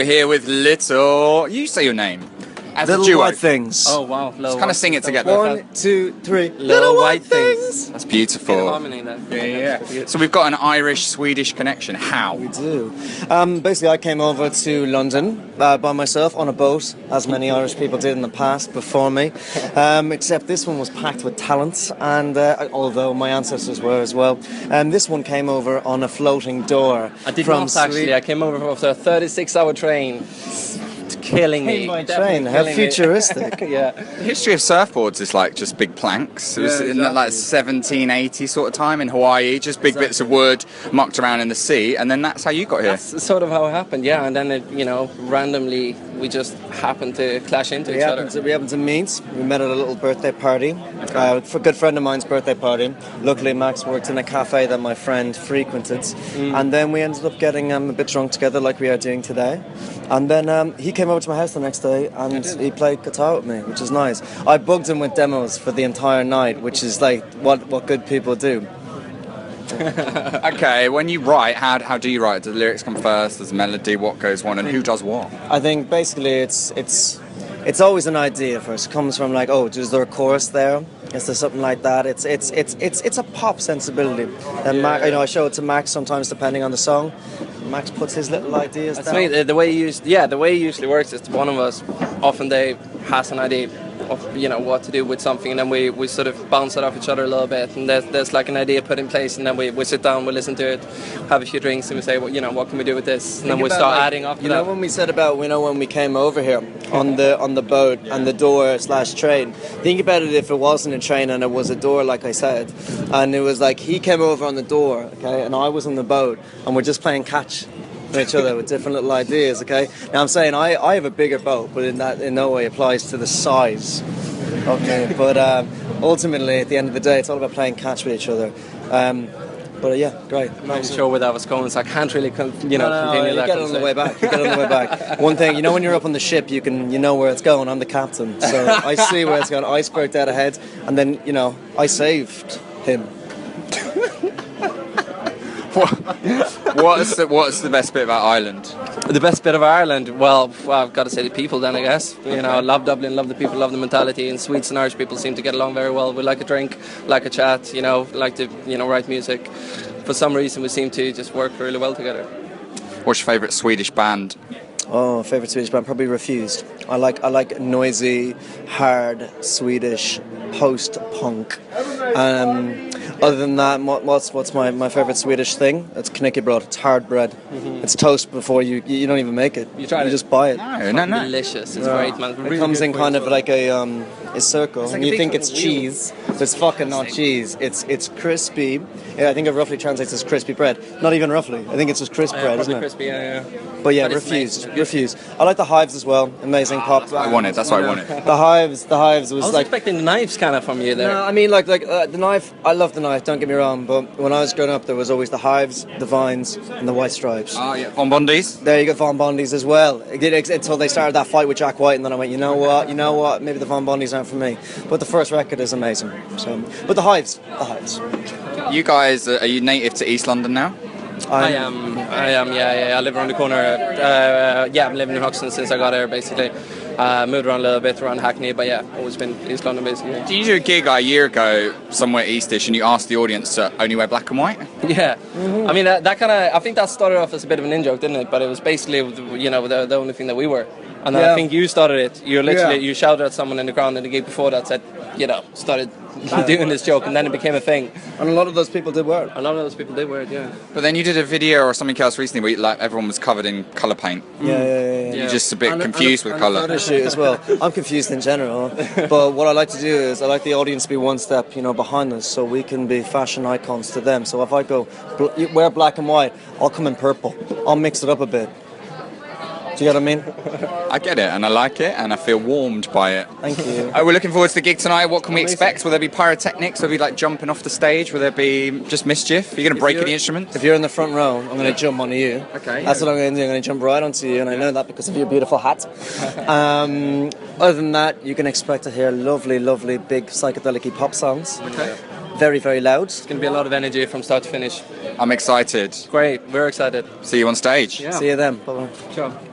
We're here with Little... You say your name. As Little a duo. White Things. Oh wow! Let's kind of sing it together. 1, 2, 3. Little White Things. That's beautiful. Harmony there. Yeah. So we've got an Irish-Swedish connection. How? We do. Basically, I came over to London by myself on a boat, as many Irish people did in the past before me. Except this one was packed with talent, and although my ancestors were as well. This one came over on a floating door. I did not actually. I came over after a 36-hour train. Killing me. By train, how futuristic. Yeah. The history of surfboards is like just big planks. It was in like 1780 sort of time in Hawaii, just big bits of wood mucked around in the sea, and then that's how you got here. That's sort of how it happened, yeah. And then, randomly, we just happened to clash into each other. We happened to meet. We met at a little birthday party, for a good friend of mine's birthday party. Luckily, Max worked in a cafe that my friend frequented, and then we ended up getting a bit drunk together, like we are doing today. And then he came over to my house the next day and he played guitar with me, which is nice. I bugged him with demos for the entire night, which is like what good people do. Okay, when you write, how do you write? Do the lyrics come first? Does the melody? What goes on? And who does what? I think basically it's always an idea first. It comes from like, oh, is there a chorus there? Is there something like that? It's a pop sensibility. And I show it to Max sometimes depending on the song. Max puts his little ideas down. I mean, the way it usually works is one of us often they has an idea of what to do with something, and then we sort of bounce it off each other a little bit, and there's like an idea put in place, and then we sit down, we listen to it, have a few drinks, and we say, well, what can we do with this? And then we start adding up to that. When we said about when we came over here on the boat and the door / train, think about it if it wasn't a train and it was a door, like I said, and it was like he came over on the door, okay, and I was on the boat, and we're just playing catch with each other with different little ideas, okay. Now I'm saying I have a bigger boat, but in no way applies to the size. Okay, but ultimately at the end of the day, it's all about playing catch with each other. But yeah, great. I'm not sure where that was going, so I can't really continue that. You get it on the way back. You get it on the way back. One thing, when you're up on the ship, you know where it's going. I'm the captain, so I see where it's going. Iceberg dead ahead, and then I saved him. What's the best bit about Ireland? The best bit of Ireland? Well, I've got to say the people then, I guess. I love Dublin, love the people, love the mentality, and Swedes and Irish people seem to get along very well. We like a drink, like a chat, like to, write music. For some reason, we seem to just work really well together. What's your favourite Swedish band? Oh, favourite Swedish band? Probably Refused. I like noisy, hard Swedish post-punk. Other than that, what's my favourite Swedish thing? It's knäckebröd. It's hard bread. Mm-hmm. It's toast before you don't even make it. You just buy it. No. Delicious. It's great, man. It comes in kind of like a circle, and you think it's cheese, but it's fucking not cheese. It's crispy. Yeah, I think it roughly translates as crispy bread. Not even roughly. I think it's just crisp bread, isn't it? Crispy, yeah. But yeah, Refused. I like the Hives as well. Amazing pop. That's what I wanted. The Hives was I was expecting the Knives kind of from you there. No, I mean like the Knife. I love the Knife. Don't get me wrong, but when I was growing up, there was always the Hives, the Vines, and the White Stripes. Oh yeah, Von Bondi's. There you go, Von Bondi's as well. Until they started that fight with Jack White, and then I went, you know what? Maybe the Von Bondi's aren't for me. But the first record is amazing. So, but the Hives. You guys, are you native to East London now? I am. Yeah. I live around the corner. I'm living in Hoxton since I got here, basically. Moved around a little bit around Hackney, but yeah, always been East London, basically. Did you do a gig a year ago somewhere Eastish, and you asked the audience to only wear black and white? Yeah. Mm-hmm. I mean, that kind of. I think that started off as a bit of an in-joke, didn't it? But it was basically, the only thing that we were. And then I think you started it. You shouted at someone in the crowd in the gig before that said, started doing this joke, and then it became a thing. And a lot of those people did wear it. Yeah. But then you did a video or something else recently where everyone was covered in colour paint. Yeah. You're just a bit confused with colour. Photo shoot as well. I'm confused in general, but what I like to do is I like the audience to be one step, behind us, so we can be fashion icons to them. So if I go wear black and white, I'll come in purple. I'll mix it up a bit. Do you get what I mean? I get it, and I like it, and I feel warmed by it. Thank you. We're looking forward to the gig tonight. What can we expect? Will there be pyrotechnics? Will there be like jumping off the stage? Will there be just mischief? Are you going to break any instruments? If you're in the front row, I'm going to jump onto you. Okay. That's what I'm going to do. I'm going to jump right onto you, and I know that because of your beautiful hat. Other than that, you can expect to hear lovely, lovely, big psychedelic pop songs. Okay. Very, very loud. It's going to be a lot of energy from start to finish. I'm excited. Great. We're excited. See you on stage. Yeah. See you then. Bye-bye. Ciao.